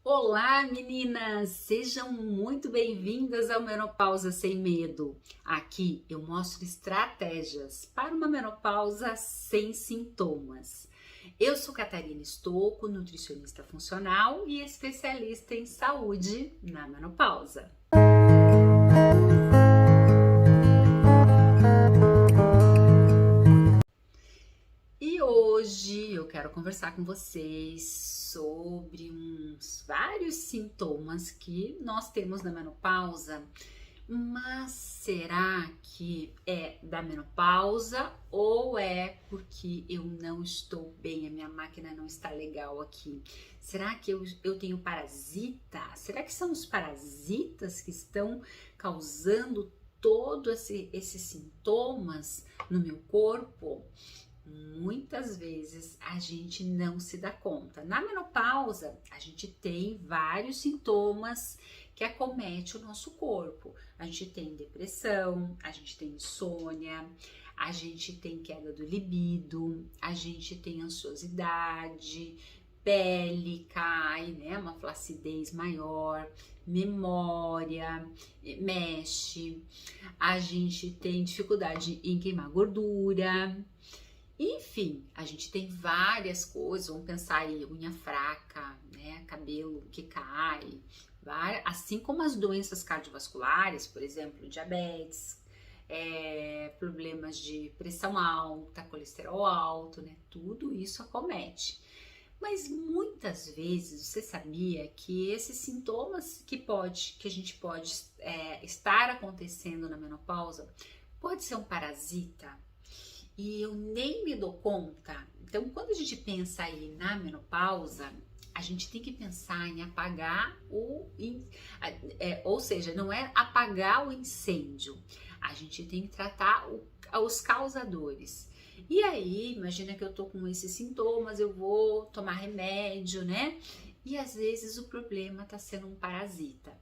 Olá, meninas! Sejam muito bem-vindas ao Menopausa Sem Medo. Aqui eu mostro estratégias para uma menopausa sem sintomas. Eu sou Catarina Stocco, nutricionista funcional e especialista em saúde na menopausa. E hoje eu quero conversar com vocês sobre vários sintomas que nós temos na menopausa, mas será que é da menopausa ou é porque eu não estou bem, a minha máquina não está legal aqui? Será que eu tenho parasita? Será que são os parasitas que estão causando todos esses sintomas no meu corpo? Muitas vezes a gente não se dá conta. Na menopausa, a gente tem vários sintomas que acomete o nosso corpo. A gente tem depressão, a gente tem insônia, a gente tem queda do libido, a gente tem ansiosidade, pele cai, né? Uma flacidez maior, memória mexe, a gente tem dificuldade em queimar gordura. Enfim, a gente tem várias coisas, vamos pensar aí, unha fraca, né, cabelo que cai, assim como as doenças cardiovasculares, por exemplo, diabetes, problemas de pressão alta, colesterol alto, né, tudo isso acomete. Mas muitas vezes você sabia que esses sintomas que a gente pode estar acontecendo na menopausa pode ser um parasita? E eu nem me dou conta. Então, quando a gente pensa aí na menopausa, a gente tem que pensar em apagar ou seja, não é apagar o incêndio, a gente tem que tratar os causadores. E aí, imagina que eu tô com esses sintomas, eu vou tomar remédio, né? E às vezes o problema tá sendo um parasita.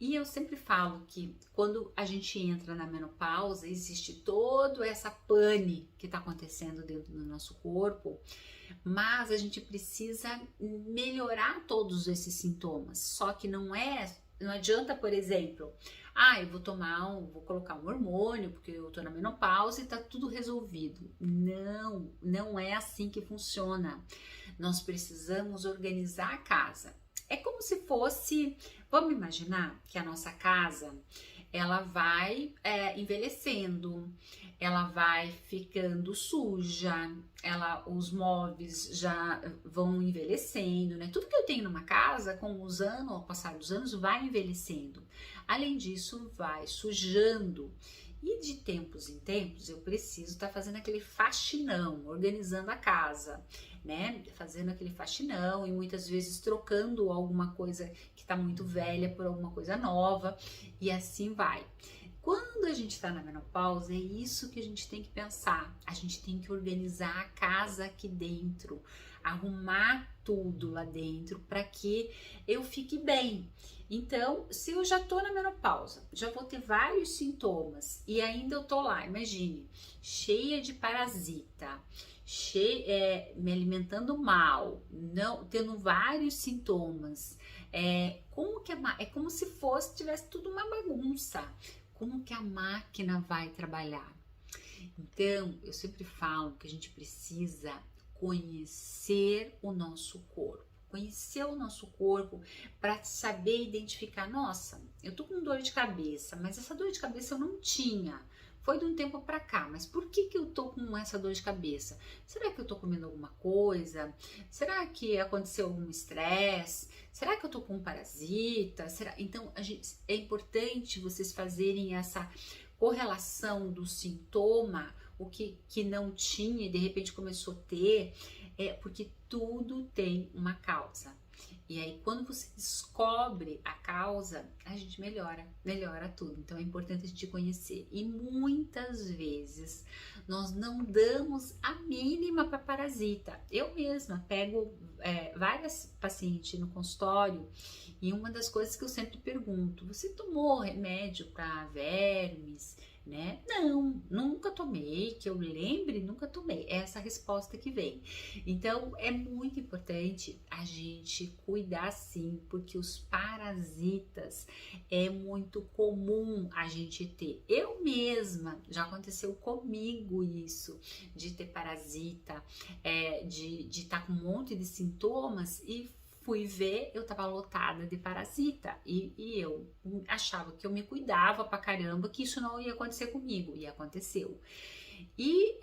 E eu sempre falo que quando a gente entra na menopausa, existe toda essa pane que está acontecendo dentro do nosso corpo, mas a gente precisa melhorar todos esses sintomas. Só que não adianta, por exemplo, eu vou colocar um hormônio porque eu tô na menopausa e tá tudo resolvido. Não, não é assim que funciona. Nós precisamos organizar a casa. É como se fosse, vamos imaginar que a nossa casa, ela vai envelhecendo, ela vai ficando suja, os móveis já vão envelhecendo, né? Tudo que eu tenho numa casa, com os anos, ao passar dos anos, vai envelhecendo. Além disso, vai sujando. E de tempos em tempos eu preciso estar fazendo aquele faxinão, organizando a casa, né? Fazendo aquele faxinão e muitas vezes trocando alguma coisa que está muito velha por alguma coisa nova e assim vai. Quando a gente está na menopausa, é isso que a gente tem que pensar. A gente tem que organizar a casa aqui dentro, arrumar tudo lá dentro para que eu fique bem. Então, se eu já tô na menopausa, já vou ter vários sintomas e ainda eu tô lá, imagine, cheia de parasita, me alimentando mal, não tendo vários sintomas, é como se tivesse tudo uma bagunça. Como que a máquina vai trabalhar? Então, eu sempre falo que a gente precisa conhecer o nosso corpo. Conhecer o nosso corpo para saber identificar, nossa, eu tô com dor de cabeça, mas essa dor de cabeça eu não tinha. Foi de um tempo para cá, mas por que eu tô com essa dor de cabeça? Será que eu tô comendo alguma coisa? Será que aconteceu algum estresse? Será que eu tô com um parasita? Então, é importante vocês fazerem essa correlação do sintoma, o que não tinha e de repente começou a ter, porque tudo tem uma causa. E aí, quando você descobre a causa, a gente melhora tudo. Então, é importante a gente conhecer. E muitas vezes nós não damos a mínima para parasita. Eu mesma pego várias pacientes no consultório e uma das coisas que eu sempre pergunto: você tomou remédio para vermes, né? Não, nunca tomei, que eu lembre, nunca tomei. É essa resposta que vem. Então, é muito importante a gente cuidar sim, porque os parasitas é muito comum a gente ter. Eu mesma, já aconteceu comigo isso, de ter parasita, de estar com um monte de sintomas e fui ver, eu tava lotada de parasita e eu achava que eu me cuidava pra caramba, que isso não ia acontecer comigo, e aconteceu. E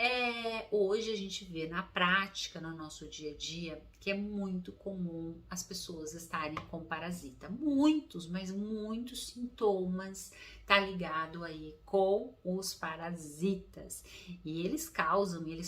hoje a gente vê na prática, no nosso dia a dia, que é muito comum as pessoas estarem com parasita. Muitos, mas muitos sintomas tá ligado aí com os parasitas. E eles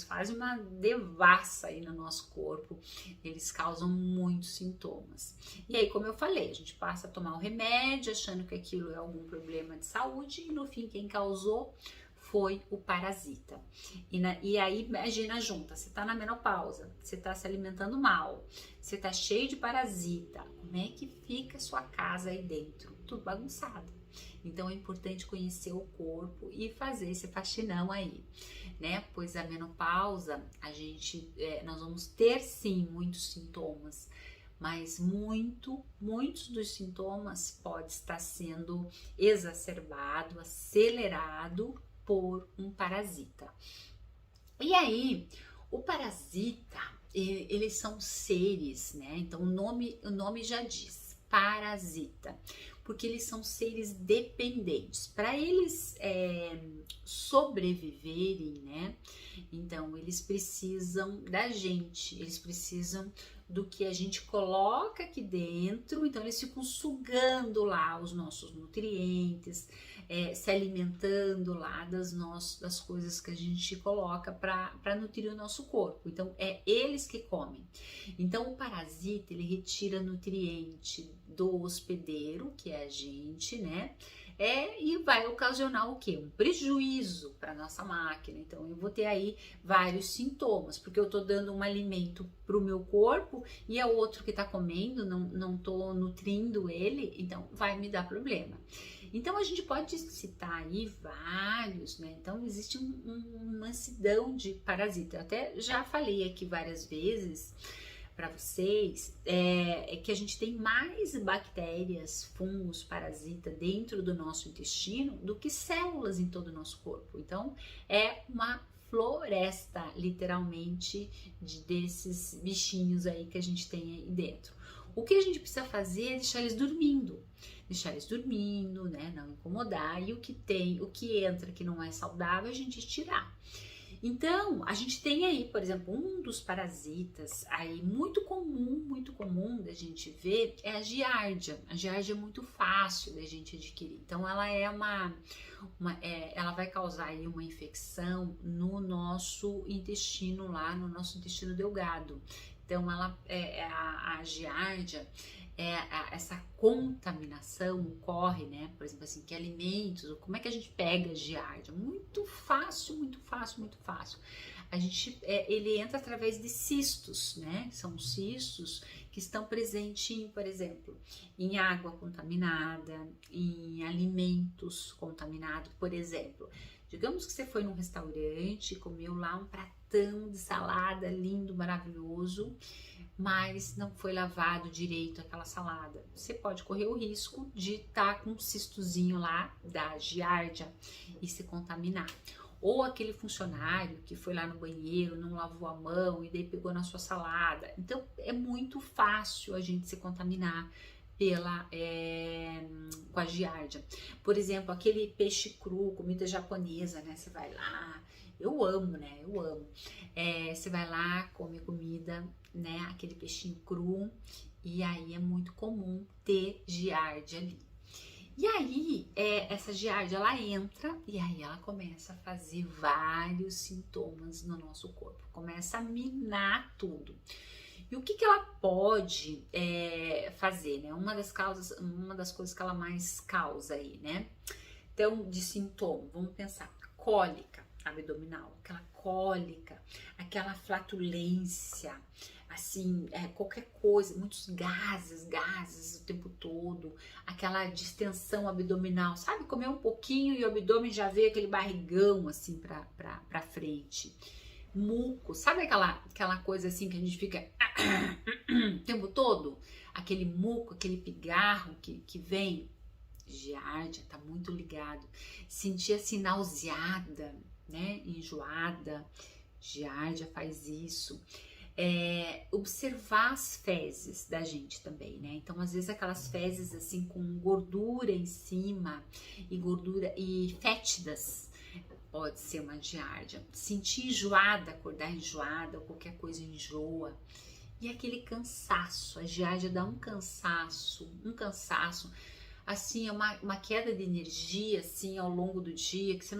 fazem uma devassa aí no nosso corpo, eles causam muitos sintomas. E aí, como eu falei, a gente passa a tomar o remédio achando que aquilo é algum problema de saúde e no fim quem causou foi o parasita. E aí, imagina junta, você tá na menopausa, você tá se alimentando mal, você tá cheio de parasita, como é que fica a sua casa aí dentro? Tudo bagunçado. Então é importante conhecer o corpo e fazer esse faxinão aí, né? Pois a menopausa, nós vamos ter sim muitos sintomas, mas muitos dos sintomas pode estar sendo exacerbado, acelerado por um parasita. E aí, o parasita, eles são seres, né? Então o nome já diz, parasita, porque eles são seres dependentes. Para eles sobreviverem, né? Então eles precisam da gente, eles precisam do que a gente coloca aqui dentro, então eles ficam sugando lá os nossos nutrientes, se alimentando lá das coisas que a gente coloca para nutrir o nosso corpo. Então é eles que comem. Então o parasita, ele retira nutriente do hospedeiro, que é a gente, né? E vai ocasionar o quê? Um prejuízo para nossa máquina. Então eu vou ter aí vários sintomas, porque eu tô dando um alimento para o meu corpo e é outro que tá comendo, não tô nutrindo ele, então vai me dar problema. Então a gente pode citar aí vários, né? Então existe uma mansidão de parasita. Eu até já falei aqui várias vezes para vocês que a gente tem mais bactérias, fungos, parasita dentro do nosso intestino do que células em todo o nosso corpo. Então é uma floresta, literalmente, desses bichinhos aí que a gente tem aí dentro. O que a gente precisa fazer é deixar eles dormindo, né? Não incomodar, e o que entra que não é saudável, a gente tirar. Então, a gente tem aí, por exemplo, um dos parasitas aí muito comum da gente ver é a giardia. A giardia é muito fácil da gente adquirir. Então, ela ela vai causar aí uma infecção no nosso intestino lá, no nosso intestino delgado. Então, a giardia, essa contaminação ocorre, né? Por exemplo, assim, que alimentos, como é que a gente pega a giardia? Muito fácil. Ele entra através de cistos, né? São cistos que estão presentes, por exemplo, em água contaminada, em alimentos contaminados, por exemplo. Digamos que você foi num restaurante, comeu lá um pratão de salada lindo, maravilhoso, mas não foi lavado direito aquela salada. Você pode correr o risco de estar com um cistozinho lá da giardia e se contaminar. Ou aquele funcionário que foi lá no banheiro, não lavou a mão e daí pegou na sua salada. Então é muito fácil a gente se contaminar com a giardia. Por exemplo, aquele peixe cru, comida japonesa, né? Você vai lá, eu amo, né? Eu amo. Você vai lá, come comida, né? Aquele peixinho cru, e aí é muito comum ter giardia ali. E aí, essa giardia, ela entra e aí ela começa a fazer vários sintomas no nosso corpo, começa a minar tudo. E o que ela pode fazer, né? Uma das coisas que ela mais causa aí, né? Então, de sintoma, vamos pensar, cólica abdominal, aquela cólica, aquela flatulência, assim, qualquer coisa, muitos gases o tempo todo, aquela distensão abdominal, sabe? Comer um pouquinho e o abdômen já veio aquele barrigão assim pra frente. Muco, sabe aquela coisa assim que a gente fica o tempo todo? Aquele muco, aquele pigarro que vem. Giardia tá muito ligado. Sentir assim nauseada, né? Enjoada. Giardia faz isso. Observar as fezes da gente também, né? Então, às vezes aquelas fezes assim com gordura em cima e gordura e fétidas, pode ser uma giardia. Sentir enjoada, acordar enjoada ou qualquer coisa enjoa. E aquele cansaço, a giardia dá um cansaço, assim, é uma queda de energia, assim, ao longo do dia, que você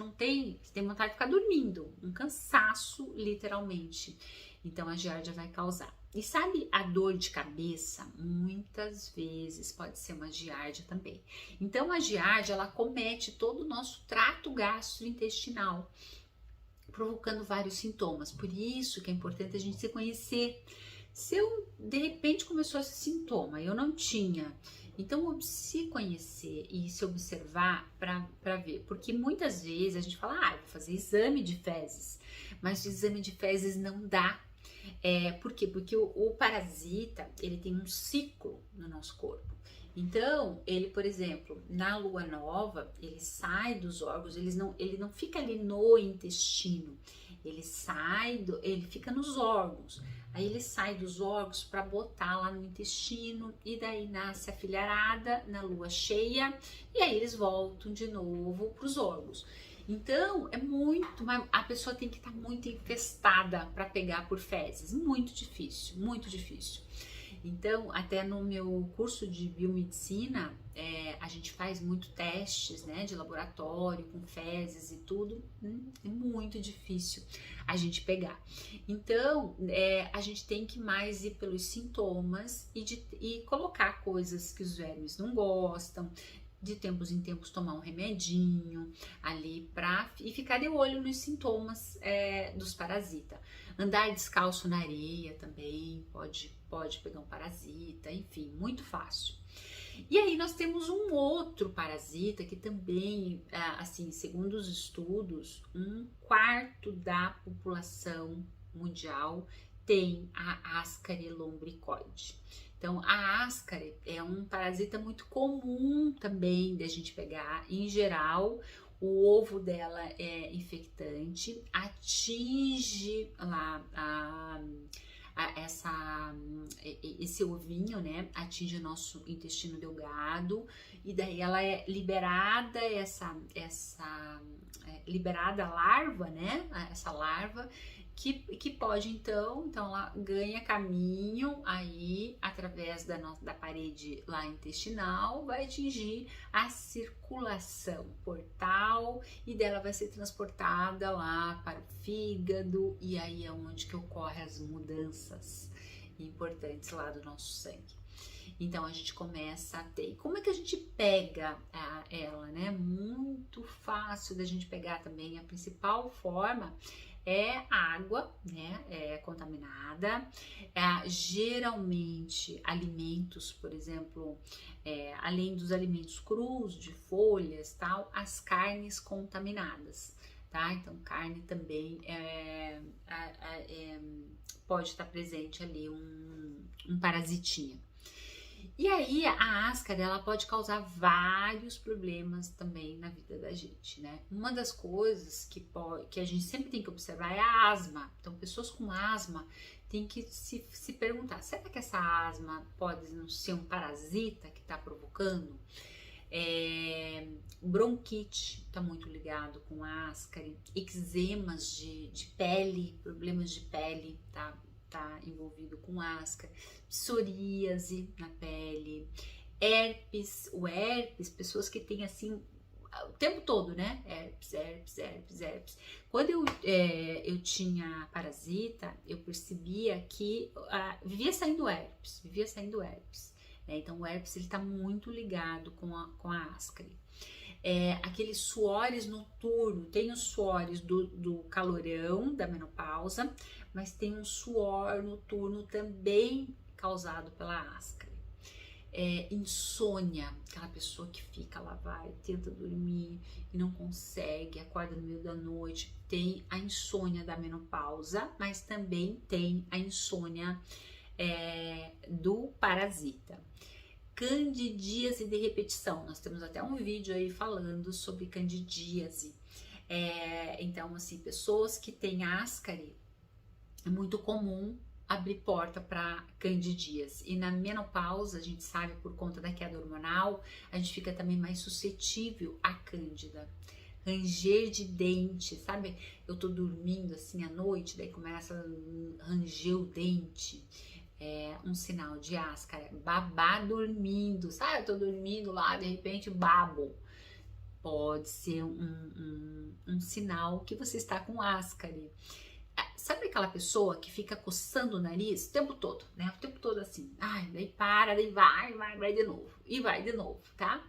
tem vontade de ficar dormindo, um cansaço, literalmente. Então, a giardia vai causar. E sabe a dor de cabeça? Muitas vezes pode ser uma giardia também. Então, a giardia, ela acomete todo o nosso trato gastrointestinal, provocando vários sintomas. Por isso que é importante a gente se conhecer. Se eu, de repente, começou esse sintoma, eu não tinha, então se conhecer e se observar para ver, porque muitas vezes a gente fala, vou fazer exame de fezes, mas o exame de fezes não dá. Por quê? Porque o parasita, ele tem um ciclo no nosso corpo. Então, ele, por exemplo, na lua nova, ele sai dos órgãos, ele não fica ali no intestino, ele fica nos órgãos. Aí ele sai dos órgãos para botar lá no intestino e daí nasce a filharada na lua cheia e aí eles voltam de novo para os órgãos. Então a pessoa tem que estar muito infestada para pegar por fezes, muito difícil, muito difícil. Então, até no meu curso de biomedicina, a gente faz muito testes, né, de laboratório com fezes e tudo, é muito difícil a gente pegar. Então, a gente tem que mais ir pelos sintomas e colocar coisas que os vermes não gostam, de tempos em tempos tomar um remedinho ali e ficar de olho nos sintomas dos parasitas. Andar descalço na areia também pode pegar um parasita, enfim, muito fácil. E aí nós temos um outro parasita que também, assim, segundo os estudos, 1/4 da população mundial tem a Ascaris lombricoide. Então, a Ascaris é um parasita muito comum também da gente pegar. Em geral, o ovo dela é infectante, atinge lá esse ovinho, né? Atinge o nosso intestino delgado e daí ela é liberada, liberada a larva, né? Essa larva que pode então ela ganha caminho aí através da parede lá intestinal, vai atingir a circulação portal e dela vai ser transportada lá para o fígado e aí é onde que ocorrem as mudanças importantes lá do nosso sangue. Então a gente começa a ter. E como é que a gente pega ela, né? Muito fácil da gente pegar também. A principal forma é água, né, contaminada, geralmente alimentos, por exemplo, além dos alimentos crus, de folhas, tal, as carnes contaminadas, tá? Então, carne também pode estar presente ali um parasitinha. E aí a Ascaris, ela pode causar vários problemas também na vida da gente, né? Uma das coisas que a gente sempre tem que observar é a asma. Então, pessoas com asma têm que se perguntar, será que essa asma pode não ser um parasita que está provocando? Bronquite está muito ligado com a Ascaris, eczemas de pele, problemas de pele, tá envolvido com Ascaris, psoríase na pele, herpes, pessoas que têm assim o tempo todo, né? Herpes. Quando eu tinha parasita, eu percebia que vivia saindo herpes. Né? Então o herpes ele tá muito ligado com a Ascaris. aqueles suores noturnos. Tem os suores do calorão, da menopausa, mas tem um suor noturno também causado pela áscara. Insônia, aquela pessoa que fica lá, tenta dormir e não consegue, acorda no meio da noite. Tem a insônia da menopausa, mas também tem a insônia do parasita. Candidíase de repetição, nós temos até um vídeo aí falando sobre candidíase. Então, assim, pessoas que têm ascari, é muito comum abrir porta para candidíase. E na menopausa, a gente sabe, por conta da queda hormonal, a gente fica também mais suscetível à cândida. Ranger de dente, sabe? Eu tô dormindo assim à noite, daí começa a ranger o dente. Um sinal de áscara. Babar dormindo, sabe? Eu tô dormindo lá, de repente babo. Pode ser um sinal que você está com ascari. Sabe aquela pessoa que fica coçando o nariz o tempo todo, né? O tempo todo assim. Ai, daí para, daí vai de novo. E vai de novo, tá?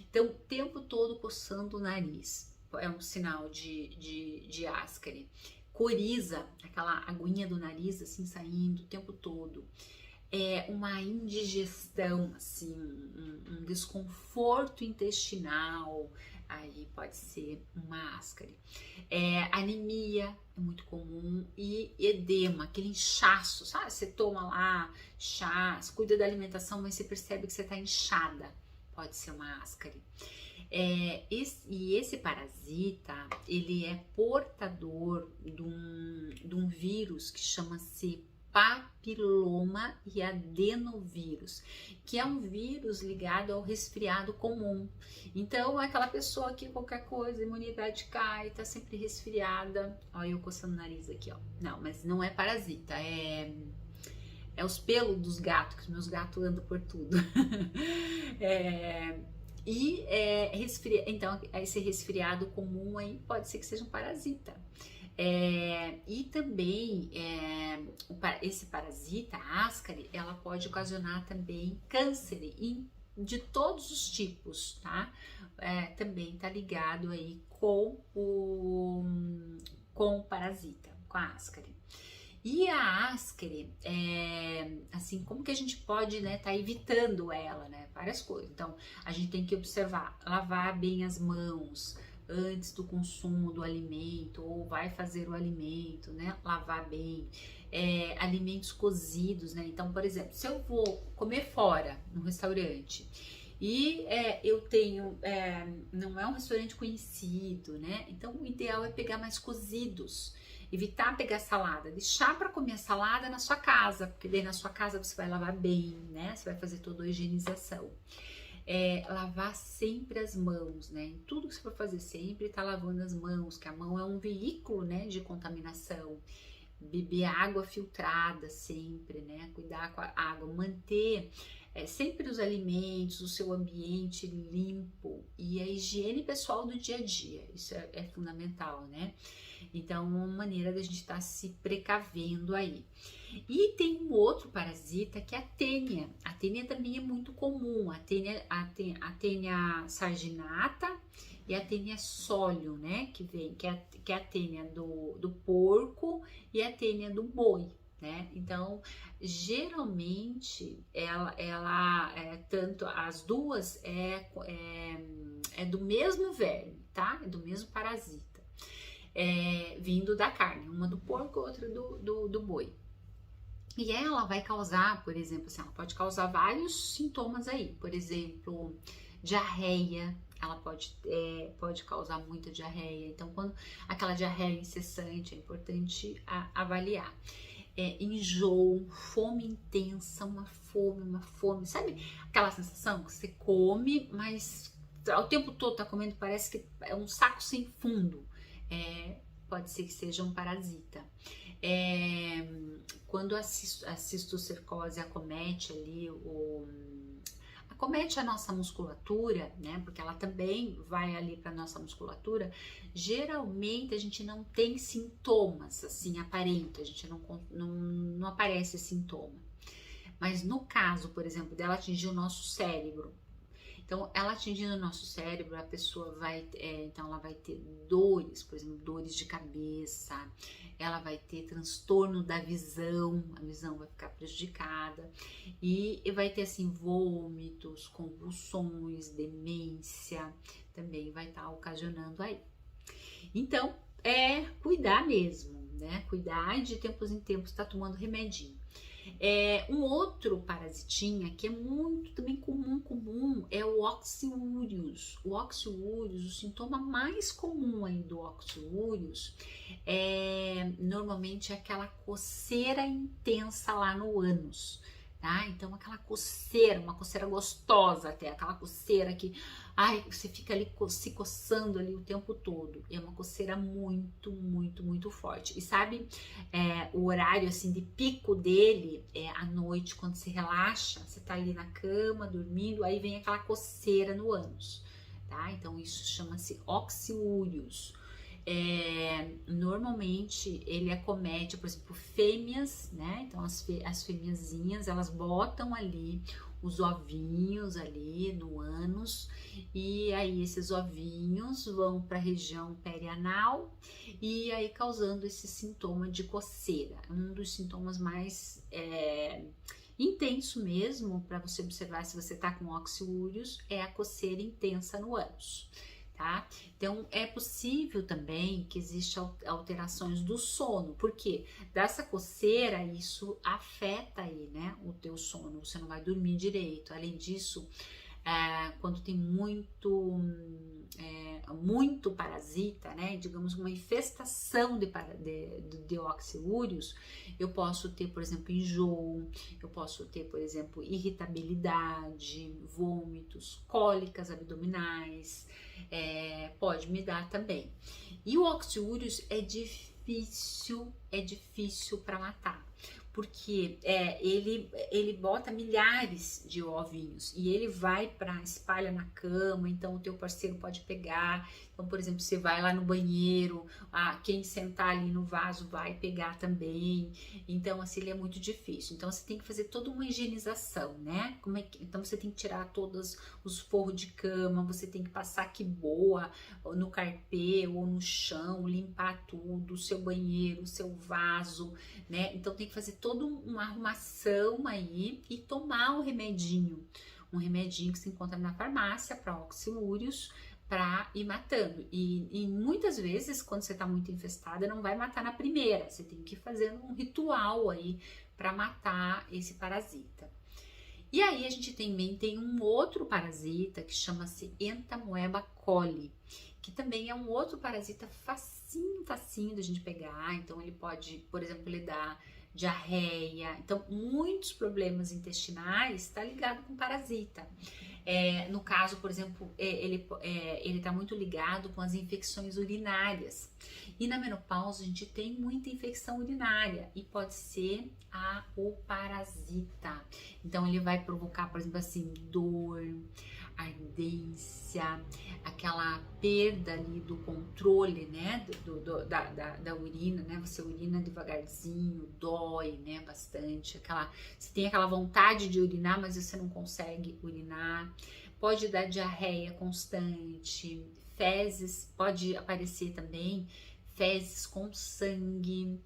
Então, o tempo todo coçando o nariz. É um sinal de ascari. Coriza, aquela aguinha do nariz assim saindo o tempo todo. Uma indigestão, assim, um desconforto intestinal, aí pode ser uma ascari. Anemia é muito comum e edema, aquele inchaço, sabe? Você toma lá chá, cuida da alimentação, mas você percebe que você tá inchada, pode ser uma ascari. Esse parasita, ele é portador de um vírus que chama-se papiloma e adenovírus, que é um vírus ligado ao resfriado comum. Então, aquela pessoa que qualquer coisa, a imunidade cai, tá sempre resfriada. Olha eu coçando o nariz aqui, ó. Não, mas não é parasita, é os pelos dos gatos, que os meus gatos andam por tudo. Então, esse resfriado comum aí pode ser que seja um parasita. E também esse parasita, a ascari, ela pode ocasionar também câncer de todos os tipos, tá? Também tá ligado aí com o parasita, com a ascari. E a ascari, assim, como que a gente pode, né, tá evitando ela, né? Várias coisas. Então, a gente tem que observar, lavar bem as mãos antes do consumo do alimento, ou vai fazer o alimento, né? Lavar bem. Alimentos cozidos, né? Então, por exemplo, se eu vou comer fora, no restaurante, e eu tenho, não é um restaurante conhecido, né? Então, o ideal é pegar mais cozidos. Evitar pegar salada, deixar para comer a salada na sua casa, porque daí na sua casa você vai lavar bem, né? Você vai fazer toda a higienização. Lavar sempre as mãos, né? Em tudo que você for fazer, sempre tá lavando as mãos, que a mão é um veículo, né, de contaminação. Beber água filtrada sempre, né? Cuidar com a água, manter sempre os alimentos, o seu ambiente limpo e a higiene pessoal do dia a dia. Isso é fundamental, né? Então, uma maneira da gente estar se precavendo aí. E tem um outro parasita que é a tênia. A tênia também é muito comum. A tênia sarginata e a tênia solium, né? Que é a tênia do porco e a tênia do boi, né? Então, geralmente, ela tanto as duas é do mesmo verme, tá? É do mesmo parasita. Vindo da carne, uma do porco, outra do boi. E ela vai causar, por exemplo, assim, ela pode causar vários sintomas aí, por exemplo, diarreia, ela pode causar muita diarreia. Então, quando aquela diarreia incessante, é importante avaliar. Enjoo, fome intensa, uma fome, sabe aquela sensação que você come, mas ao tempo todo tá comendo, parece que é um saco sem fundo. Pode ser que seja um parasita. Quando a cistocercose acomete ali acomete a nossa musculatura, né? Porque ela também vai ali para nossa musculatura. Geralmente a gente não tem sintomas assim aparentes, a gente não aparece sintoma. Mas no caso, por exemplo, dela atingir o nosso cérebro Então, ela atingindo o nosso cérebro, a pessoa vai, então ela vai ter dores, por exemplo, dores de cabeça, ela vai ter transtorno da visão, a visão vai ficar prejudicada e vai ter assim vômitos, convulsões, demência, também vai estar ocasionando aí. Então, é cuidar mesmo, né? Cuidar e de tempos em tempos estar tomando remedinho. Um outro parasitinha que é muito também comum é o oxiúrios. O oxiúrios, o sintoma mais comum aí do oxiúrios normalmente é aquela coceira intensa lá no ânus. Tá? Então aquela coceira, uma coceira gostosa até, aquela coceira que você fica ali se coçando ali o tempo todo. É uma coceira muito, muito, muito forte. E sabe, o horário assim de pico dele é à noite, quando você relaxa, você tá ali na cama, dormindo, aí vem aquela coceira no ânus, tá? Então isso chama-se oxiúrios. Normalmente ele acomete, por exemplo, fêmeas, né? Então as fêmeazinhas, elas botam ali os ovinhos ali no ânus e aí esses ovinhos vão para a região perianal e aí causando esse sintoma de coceira. Um dos sintomas mais intenso mesmo para você observar se você tá com oxiúrios é a coceira intensa no ânus. Tá? Então é possível também que existam alterações do sono, porque dessa coceira isso afeta aí, né, o teu sono, você não vai dormir direito. Além disso, quando tem muito parasita, né, digamos uma infestação de oxiúrios, eu posso ter, por exemplo, enjoo, eu posso ter, por exemplo, irritabilidade, vômitos, cólicas abdominais, pode me dar também. E o oxiúrios é difícil para matar, porque ele bota milhares de ovinhos e ele vai espalha na cama, então o teu parceiro pode pegar. Então, por exemplo, você vai lá no banheiro, quem sentar ali no vaso vai pegar também. Então, assim, ele é muito difícil. Então, você tem que fazer toda uma higienização, né? Então, você tem que tirar todos os forros de cama, você tem que passar que boa no carpê ou no chão, limpar tudo, o seu banheiro, o seu vaso, né? Então, tem que fazer toda uma arrumação aí e tomar um remedinho que se encontra na farmácia para oxiúrios, para ir matando. E muitas vezes, quando você está muito infestada, não vai matar na primeira, você tem que ir fazendo um ritual aí para matar esse parasita. E aí a gente também tem um outro parasita que chama-se Entamoeba coli, que também é um outro parasita facinho da gente pegar. Então ele pode, por exemplo, ele dá diarreia. Então muitos problemas intestinais está ligado com parasita. No caso, por exemplo, ele está muito ligado com as infecções urinárias. E na menopausa a gente tem muita infecção urinária e pode ser o parasita. Então ele vai provocar, por exemplo, assim, dor, ardência, aquela perda ali do controle, né, da urina, né, você urina devagarzinho, dói, né, bastante, você tem aquela vontade de urinar, mas você não consegue urinar, pode dar diarreia constante, fezes, pode aparecer também, fezes com sangue,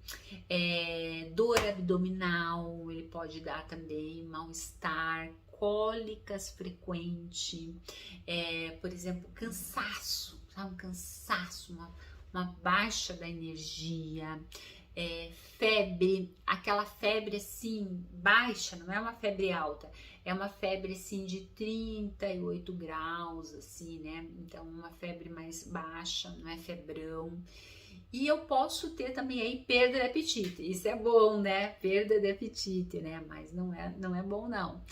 dor abdominal, ele pode dar também mal-estar, cólicas frequente, por exemplo, cansaço, sabe? Um cansaço, uma baixa da energia, febre, aquela febre assim, baixa, não é uma febre alta, é uma febre assim de 38 graus, assim, né? Então, uma febre mais baixa, não é febrão. E eu posso ter também aí perda de apetite, isso é bom, né? Perda de apetite, né? Mas não é bom não.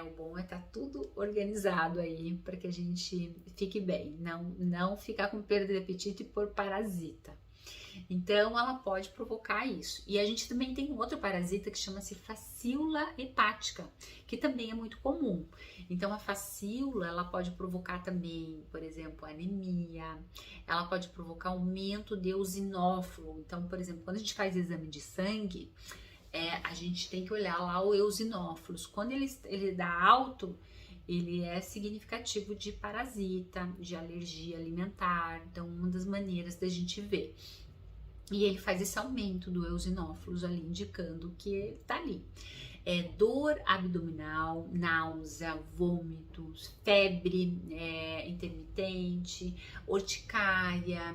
O bom é estar tudo organizado aí para que a gente fique bem, não ficar com perda de apetite por parasita. Então ela pode provocar isso. E a gente também tem outro parasita que chama-se facíola hepática, que também é muito comum. Então a facíola, ela pode provocar também, por exemplo, anemia, ela pode provocar aumento de eosinófilo. Então, por exemplo, quando a gente faz exame de sangue, a gente tem que olhar lá o eosinófilos. Quando ele dá alto, ele é significativo de parasita, de alergia alimentar, então uma das maneiras da gente ver. E ele faz esse aumento do eosinófilos ali, indicando que tá ali. Dor abdominal, náusea, vômitos, febre intermitente, urticária,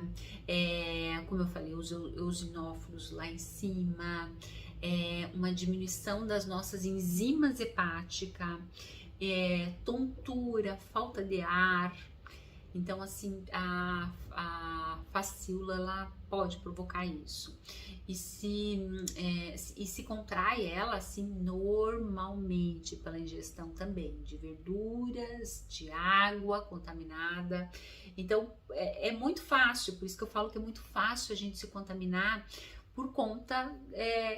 como eu falei, os eosinófilos lá em cima, uma diminuição das nossas enzimas hepáticas, tontura, falta de ar. Então, assim, a facíola, ela pode provocar isso. E se contrai ela, assim, normalmente pela ingestão também de verduras, de água contaminada. Então, é muito fácil, por isso que eu falo que é muito fácil a gente se contaminar, por conta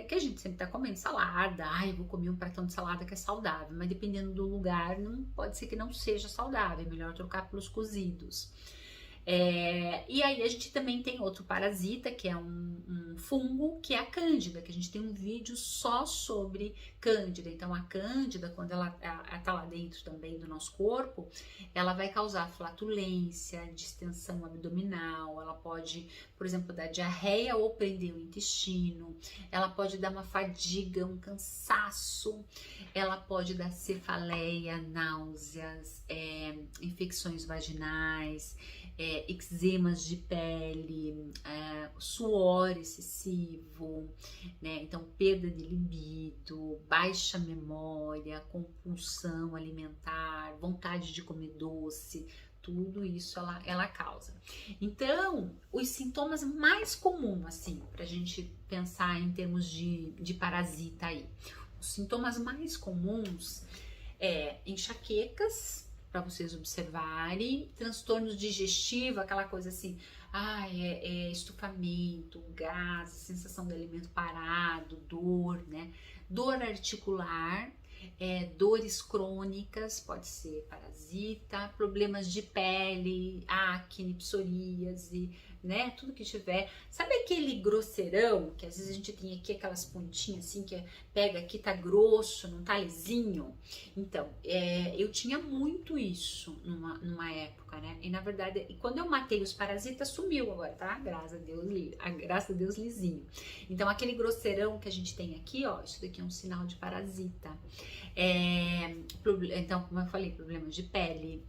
que a gente sempre tá comendo salada. Eu vou comer um pratão de salada que é saudável, mas dependendo do lugar, não pode ser que não seja saudável, é melhor trocar pelos cozidos. E aí a gente também tem outro parasita, que é um fungo, que é a cândida, que a gente tem um vídeo só sobre cândida. Então a cândida, quando ela tá lá dentro também do nosso corpo, ela vai causar flatulência, distensão abdominal, ela pode, por exemplo, dar diarreia ou prender o intestino, ela pode dar uma fadiga, um cansaço, ela pode dar cefaleia, náuseas, infecções vaginais, eczemas de pele, suor excessivo, né? Então perda de libido, baixa memória, compulsão alimentar, vontade de comer doce, tudo isso ela causa. Então, os sintomas mais comuns, assim, pra gente pensar em termos de parasita aí, os sintomas mais comuns enxaquecas, para vocês observarem, transtornos digestivos, aquela coisa assim, estufamento, gás, sensação de alimento parado, dor, né? Dor articular, dores crônicas, pode ser parasita, problemas de pele, acne, psoríase, né? Tudo que tiver. Sabe aquele grosseirão que às vezes a gente tem aqui aquelas pontinhas assim que pega aqui, tá grosso, não tá lisinho? Então, eu tinha muito isso numa época, né? E na verdade, quando eu matei os parasitas, sumiu agora, tá? Graças a Deus lisinho. Então, aquele grosseirão que a gente tem aqui, ó, isso daqui é um sinal de parasita. Então, como eu falei, problemas de pele,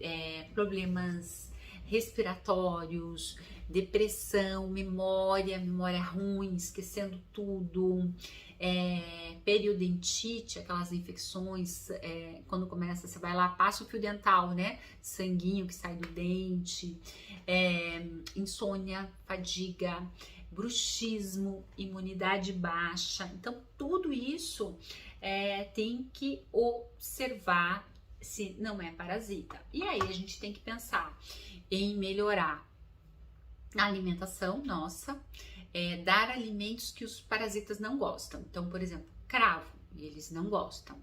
problemas respiratórios, depressão, memória ruim, esquecendo tudo, periodontite, aquelas infecções, quando começa, você vai lá, passa o fio dental, né? Sanguinho que sai do dente, insônia, fadiga, bruxismo, imunidade baixa. Então, tudo isso tem que observar se não é parasita. E aí a gente tem que pensar em melhorar a alimentação nossa, dar alimentos que os parasitas não gostam. Então, por exemplo, cravo, eles não gostam.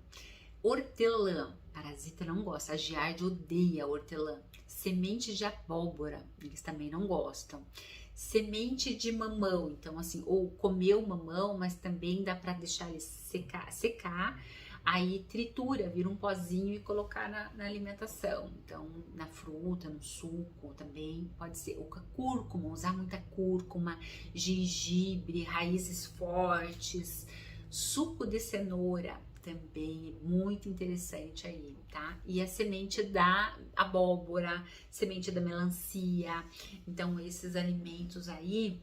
Hortelã, parasita não gosta. A giardia odeia hortelã. Semente de abóbora, eles também não gostam. Semente de mamão, então assim, ou comer o mamão, mas também dá para deixar ele secar, aí tritura, vira um pozinho e colocar na alimentação. Então, na fruta, no suco também pode ser. Ou com a cúrcuma, usar muita cúrcuma, gengibre, raízes fortes, suco de cenoura também é muito interessante aí, tá? E a semente da abóbora, semente da melancia. Então, esses alimentos aí,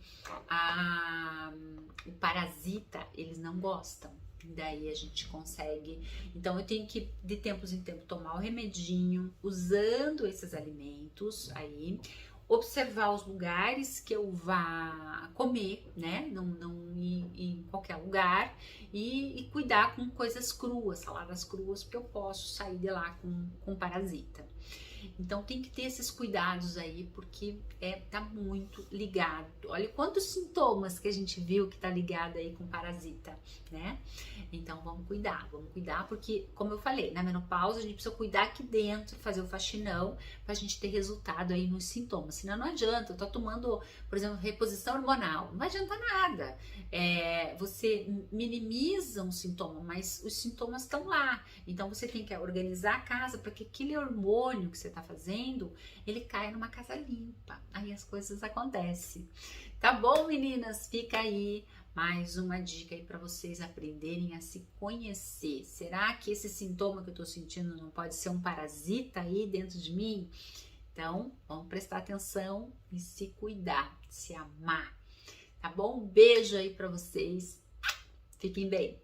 o parasita, eles não gostam. Daí a gente consegue. Então eu tenho que de tempos em tempos tomar o remedinho usando esses alimentos aí, observar os lugares que eu vá comer, né? Não ir em qualquer lugar e cuidar com coisas cruas, saladas cruas, porque eu posso sair de lá com parasita. Então tem que ter esses cuidados aí, porque tá muito ligado. Olha quantos sintomas que a gente viu que tá ligado aí com parasita, né? Então vamos cuidar, porque como eu falei, na menopausa a gente precisa cuidar aqui dentro, fazer o faxinão pra gente ter resultado aí nos sintomas. Senão não adianta, eu tô tomando, por exemplo, reposição hormonal, não adianta nada. Você minimiza um sintoma, mas os sintomas estão lá. Então você tem que organizar a casa para que aquele hormônio que você está fazendo, ele caia numa casa limpa. Aí as coisas acontecem. Tá bom, meninas? Fica aí mais uma dica aí para vocês aprenderem a se conhecer. Será que esse sintoma que eu tô sentindo não pode ser um parasita aí dentro de mim? Então, vamos prestar atenção e se cuidar, se amar. Tá bom? Um beijo aí para vocês. Fiquem bem.